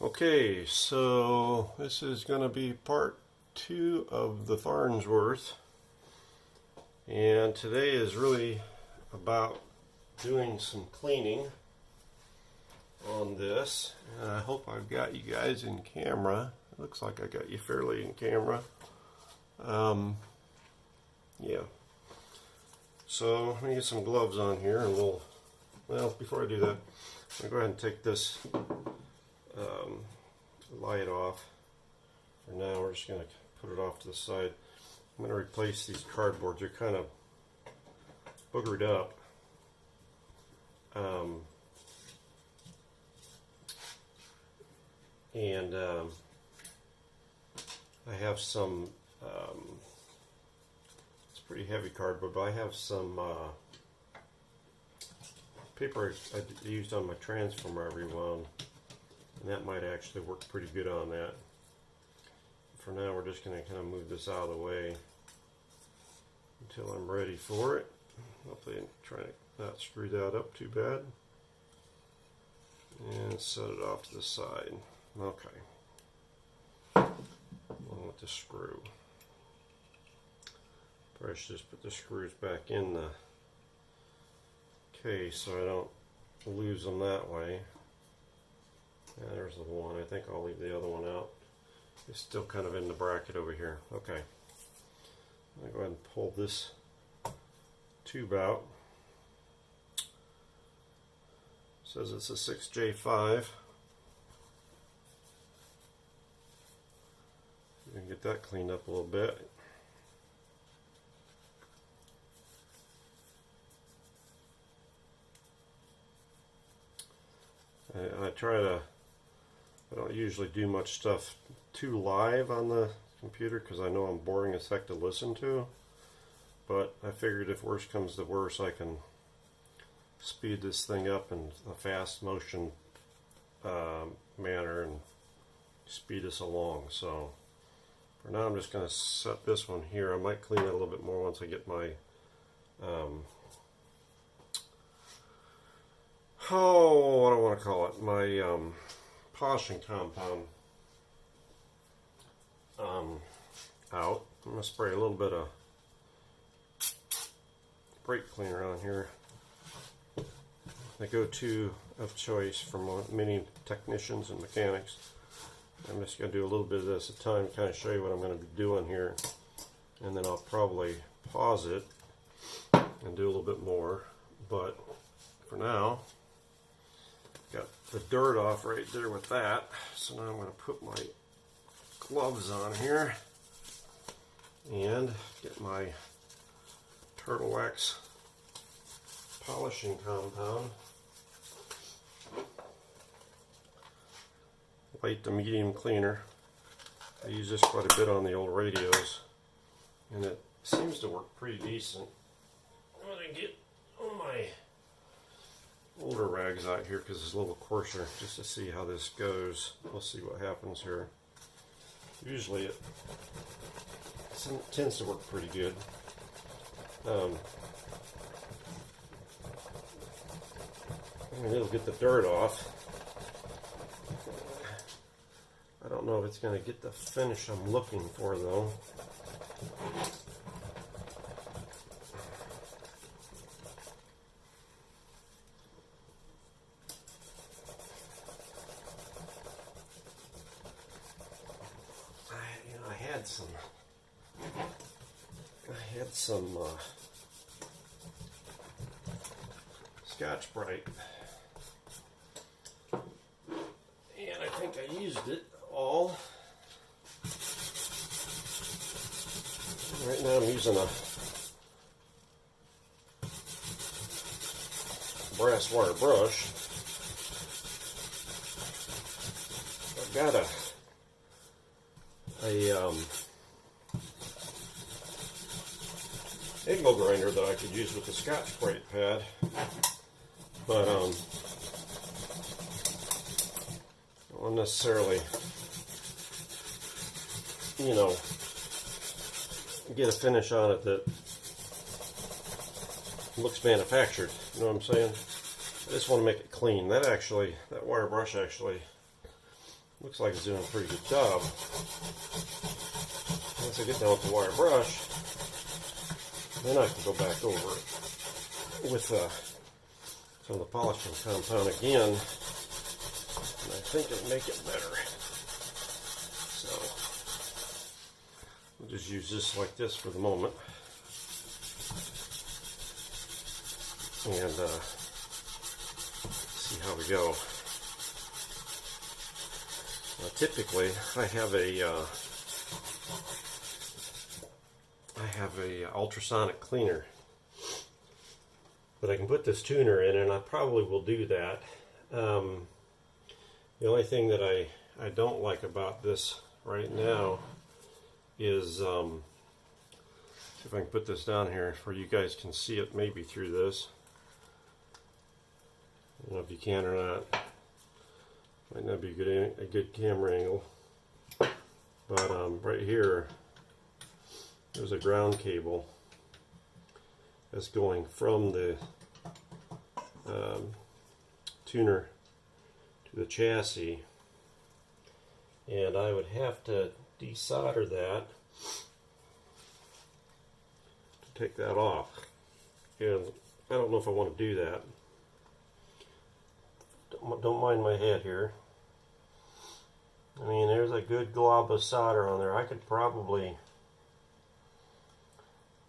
Okay, so this is going to be part 2 of the Farnsworth, and today is really about doing some cleaning on this. And I hope I've got you guys in camera. It looks like I got you fairly in camera. Yeah. So let me get some gloves on here, and before I do that, I'm going to go ahead and take this light off. For now, we're just going to put it off to the side. I'm going to replace these cardboards. They're kind of boogered up. I have some, it's pretty heavy cardboard, but I have some paper I used on my transformer I rewound, and that might actually work pretty good on that. For now, we're just going to kind of move this out of the way until I'm ready for it. Hopefully I'm trying to not screw that up too bad. And set it off to the side. Okay. Along with the screw. Probably should just put the screws back in the case so I don't lose them that way. Yeah, there's the one. I think I'll leave the other one out. It's still kind of in the bracket over here. Okay. I'm going to go ahead and pull this tube out. It says it's a 6J5. We can get that cleaned up a little bit. I don't usually do much stuff too live on the computer because I know I'm boring as heck to listen to, but I figured if worse comes to worse, I can speed this thing up in a fast motion manner and speed us along. So for now, I'm just going to set this one here. I might clean it a little bit more once I get my what do I want to call it? My polishing compound out. I'm going to spray a little bit of brake cleaner on here. The go-to of choice from many technicians and mechanics. I'm just going to do a little bit of this at a time, kind of show you what I'm going to be doing here, and then I'll probably pause it and do a little bit more. But for now, got the dirt off right there with that. So now I'm going to put my gloves on here and get my turtle wax polishing compound. Light to medium cleaner. I use this quite a bit on the old radios, and it seems to work pretty decent. I'm going to get all my older rags out here because it's a little coarser, just to see how this goes. We'll see what happens here. Usually it tends to work pretty good. It'll get the dirt off. I don't know if it's going to get the finish I'm looking for, though. I had some Scotch-Brite, and I think I used it all. Right now I'm using a brass wire brush. I've got a angle grinder that I could use with the Scotch-Brite pad, but I don't necessarily, get a finish on it that looks manufactured. You know what I'm saying? I just want to make it clean. That wire brush actually looks like it's doing a pretty good job. Once I get down with the wire brush, then I can go back over it with some of the polishing compound again, and I think it'll make it better. So we'll just use this like this for the moment, and see how we go. Now, typically, I have a ultrasonic cleaner, but I can put this tuner in, and I probably will do that. The only thing that I don't like about this right now is, see if I can put this down here where you guys can see it maybe through this. I don't know if you can or not. Might not be a good camera angle. But right here, there's a ground cable that's going from the tuner to the chassis, and I would have to desolder that to take that off, and I don't know if I want to do that. Don't mind my head here. I mean, there's a good glob of solder on there. I could probably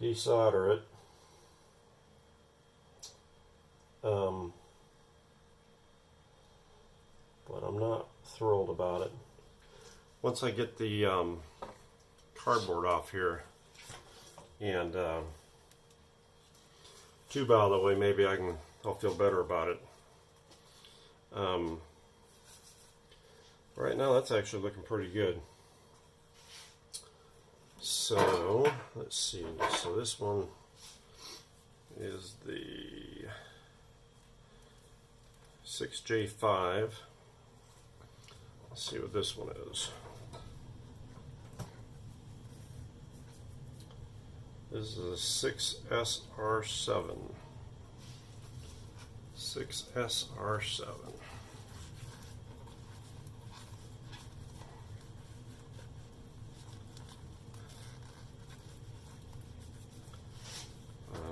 desolder it. But I'm not thrilled about it. Once I get the cardboard off here and tube out of the way, maybe I'll feel better about it. Right now, that's actually looking pretty good. So let's see. So this one is the 6J5. Let's see what this one is. This is a 6SR7. 6SR7.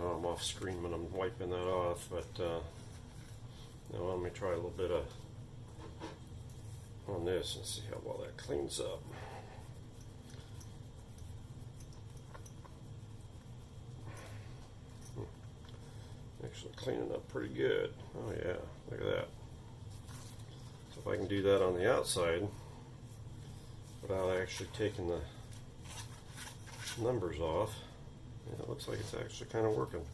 I'm off screen when I'm wiping that off, but now let me try a little bit on this and see how well that cleans up. Actually cleaning up pretty good. Oh yeah, look at that. So if I can do that on the outside without actually taking the numbers off, yeah, it looks like it's actually kind of working.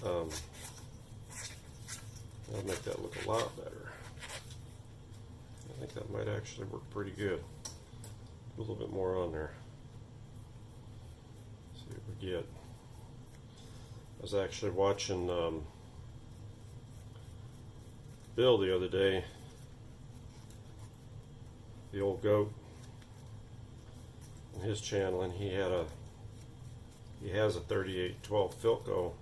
That'll make that look a lot better. I think that might actually work pretty good. Put a little bit more on there. See what we get. I was actually watching Bill the other day, the old goat, on his channel, and he has a 3812 Philco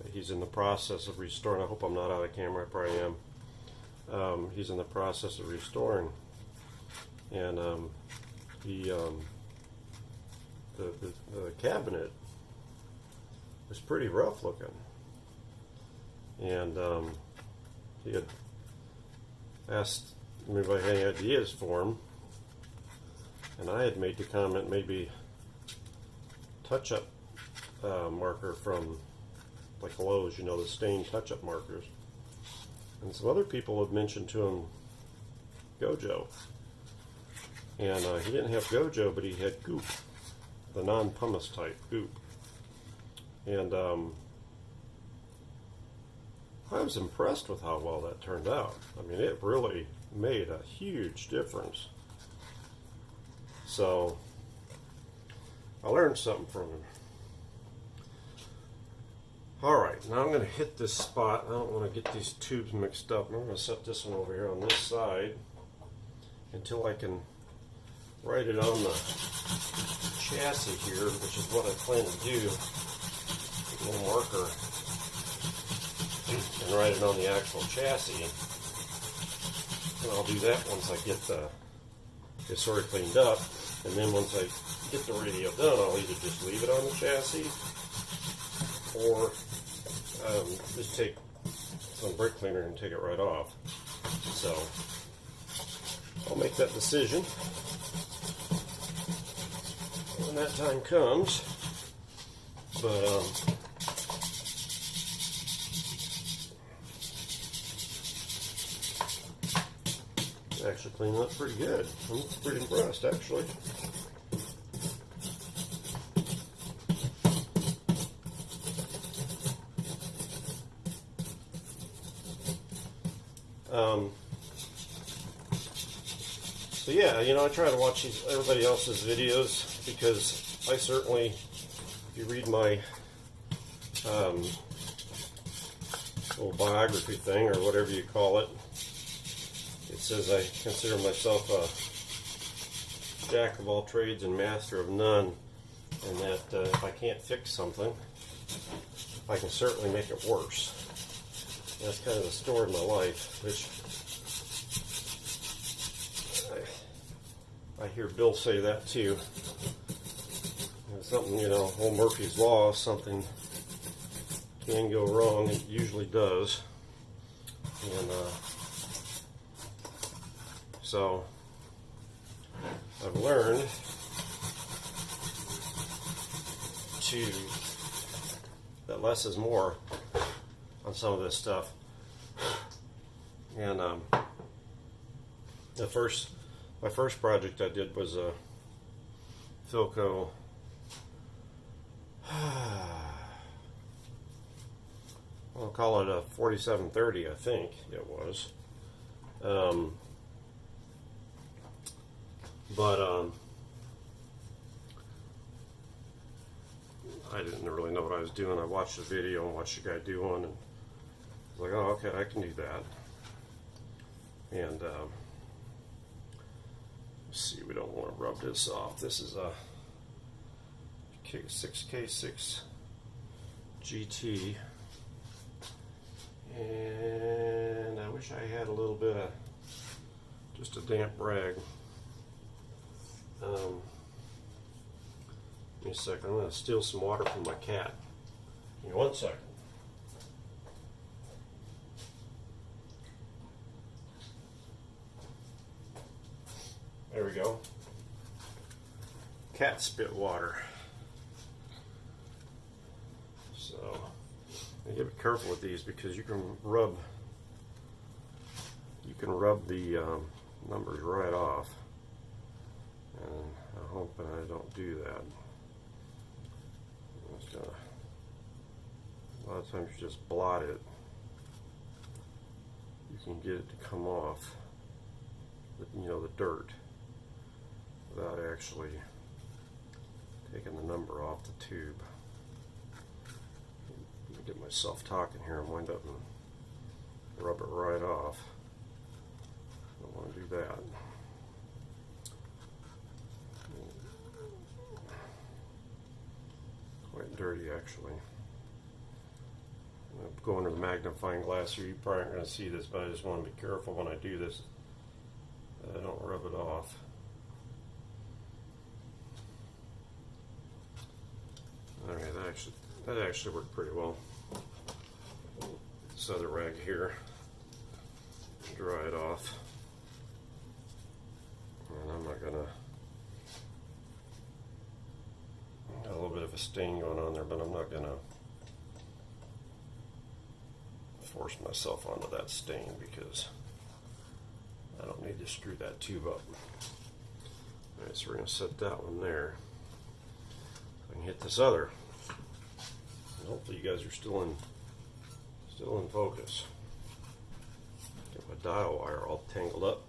that he's in the process of restoring. I hope I'm not out of camera. I probably am. He's in the process of restoring, and the cabinet was pretty rough looking, and he had asked me if I had any ideas for him, and I had made the comment maybe touch-up marker from like Lowe's, you know, the stained touch-up markers, and some other people had mentioned to him Gojo, and he didn't have Gojo, but he had Goop, the non-pumice type Goop. And I was impressed with how well that turned out. I mean, it really made a huge difference. So I learned something from him. Alright, now I'm going to hit this spot. I don't want to get these tubes mixed up. I'm going to set this one over here on this side until I can write it on the chassis here, which is what I plan to do. A little marker and write it on the actual chassis. And I'll do that once I get it sort of cleaned up. And then once I get the radio done, I'll either just leave it on the chassis or just take some brake cleaner and take it right off. So I'll make that decision when that time comes. But actually cleaning up pretty good. I'm pretty impressed, actually. So yeah, you know, I try to watch everybody else's videos because I certainly, if you read my little biography thing or whatever you call it, it says I consider myself a jack of all trades and master of none, and that if I can't fix something, I can certainly make it worse. And that's kind of the story of my life, which I hear Bill say that too. It's something, you know, old Murphy's Law, something can go wrong, it usually does. And so I've learned that less is more on some of this stuff. And my first project I did was a Philco I'll call it a 4730, I think it was. I didn't really know what I was doing. I watched the video and watched the guy do one, and I was like, oh, okay, I can do that. And let's see, we don't want to rub this off. This is a 6K6 GT, and I wish I had a little bit of just a damp rag. Give me a second. I'm going to steal some water from my cat. Give me 1 second. There we go. Cat spit water. So you gotta be careful with these because you can rub the numbers right off, and I'm hoping I don't do that. A lot of times you just blot it. You can get it to come off, you know, the dirt, without actually taking the number off the tube. Let me get myself talking here and wind up and rub it right off. I don't want to do that. Quite dirty, actually. I'm going to the magnifying glass here. You probably aren't going to see this, but I just want to be careful when I do this that I don't rub it off. Okay, that actually worked pretty well. This other rag here, dry it off, and I'm not gonna. Got a little bit of a stain going on there, but I'm not gonna force myself onto that stain because I don't need to screw that tube up. All right, so we're gonna set that one there. I can hit this other. And hopefully you guys are still in focus. Get my dial wire all tangled up.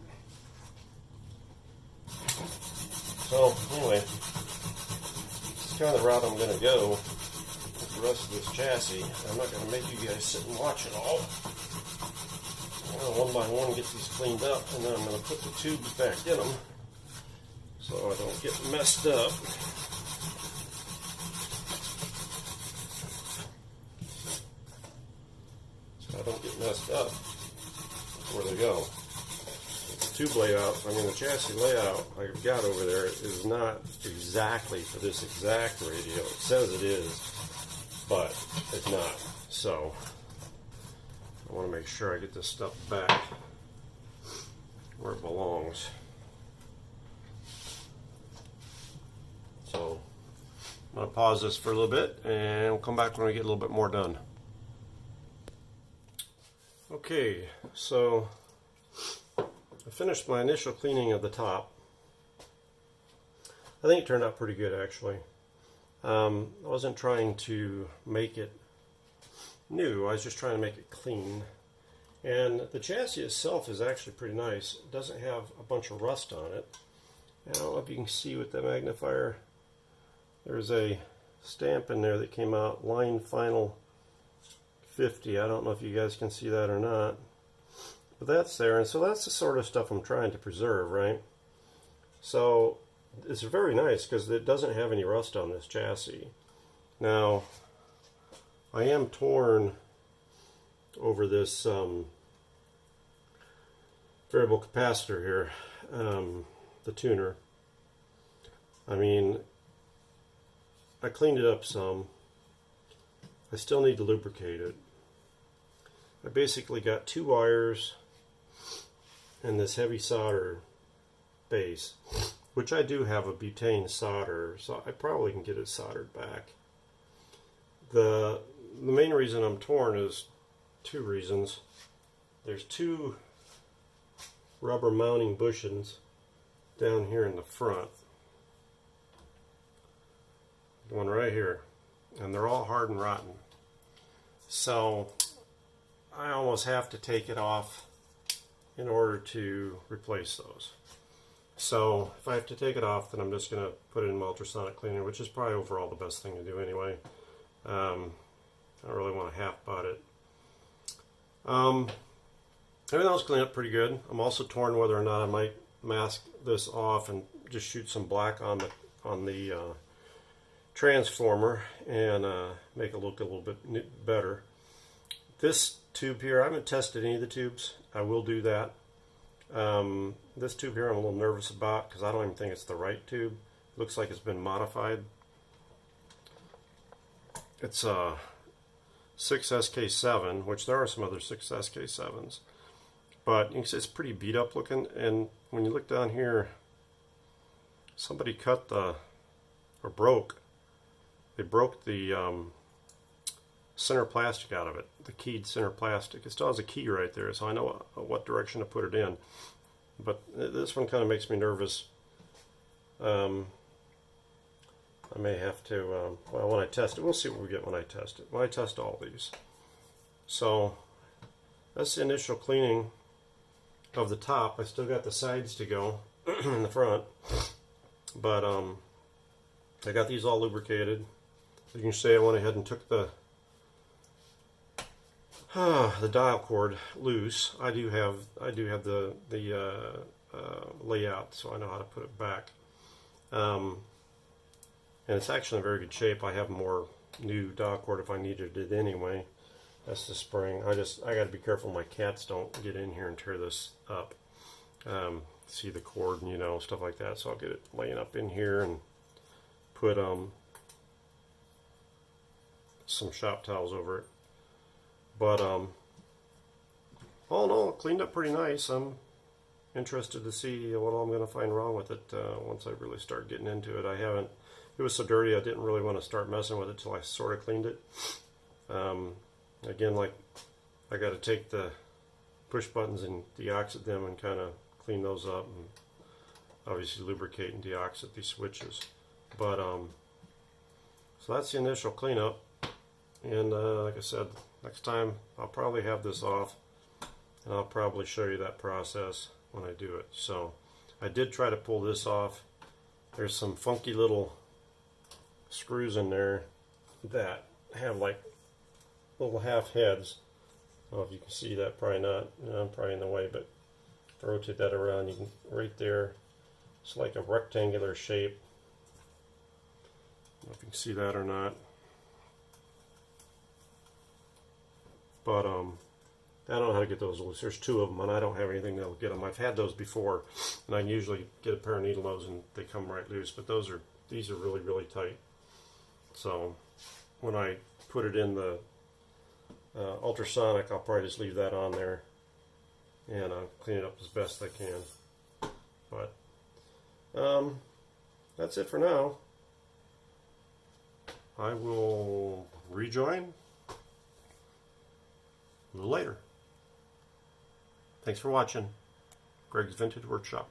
So anyway, this is kind of the route I'm going to go with the rest of this chassis. I'm not going to make you guys sit and watch it all. I'm going to one by one get these cleaned up, and then I'm going to put the tubes back in them so I don't get messed up. So I don't get messed up before they go. tube layout, I mean the chassis layout I've got over there is not exactly for this exact radio. It says it is, but it's not. So I want to make sure I get this stuff back where it belongs. So I'm going to pause this for a little bit and we'll come back when we get a little bit more done. Okay, so I finished my initial cleaning of the top. I think it turned out pretty good actually. I wasn't trying to make it new, I was just trying to make it clean. And the chassis itself is actually pretty nice. It doesn't have a bunch of rust on it. I don't know if you can see with the magnifier. There's a stamp in there that came out, line final 50. I don't know if you guys can see that or not. But that's there, and so that's the sort of stuff I'm trying to preserve, right? So it's very nice because it doesn't have any rust on this chassis. Now, I am torn over this variable capacitor here, the tuner. I mean, I cleaned it up some. I still need to lubricate it. I basically got 2 wires and this heavy solder base, which I do have a butane solder, so I probably can get it soldered back. The main reason I'm torn is 2 reasons. There's 2 rubber mounting bushings down here in the front. One right here, and they're all hard and rotten. So I almost have to take it off in order to replace those. So if I have to take it off, then I'm just going to put it in my ultrasonic cleaner, which is probably overall the best thing to do anyway. I don't really want to half-butt it. Everything else cleaned up pretty good. I'm also torn whether or not I might mask this off and just shoot some black on the transformer and make it look a little bit better. This tube here, I haven't tested any of the tubes. I will do that. This tube here I'm a little nervous about because I don't even think it's the right tube. It looks like it's been modified. It's a 6SK7, which there are some other 6SK7s, but you can see it's pretty beat up looking. And when you look down here, somebody cut they broke the center plastic out of it, the keyed center plastic. It still has a key right there, so I know what direction to put it in. But this one kind of makes me nervous. I may have to, well, when I test it, we'll see what we get when I test it. When I test all these. So that's the initial cleaning of the top. I still got the sides to go in the front, but I got these all lubricated. You can see I went ahead and took the dial cord loose. I do have the layout, so I know how to put it back. And it's actually in very good shape. I have more new dial cord if I needed it anyway. That's the spring. I got to be careful my cats don't get in here and tear this up. See the cord and stuff like that. So I'll get it laying up in here and put some shop towels over it. But all in all, cleaned up pretty nice. I'm interested to see what all I'm going to find wrong with it once I really start getting into it. It was so dirty I didn't really want to start messing with it till I sort of cleaned it. Again, like I got to take the push buttons and deoxit them and kind of clean those up, and obviously lubricate and deoxit these switches. But so that's the initial cleanup, and like I said, next time I'll probably have this off, and I'll probably show you that process when I do it. So I did try to pull this off. There's some funky little screws in there that have like little half heads. I don't know if you can see that, probably not. I'm probably in the way, but if I rotate that around, you can right there. It's like a rectangular shape. I don't know if you can see that or not. But I don't know how to get those loose. There's two of them, and I don't have anything that'll get them. I've had those before, and I can usually get a pair of needle nose and they come right loose. But these are really, really tight. So when I put it in the ultrasonic, I'll probably just leave that on there and clean it up as best I can. But that's it for now. I will rejoin a little later. Thanks for watching Greg's Vintage Workshop.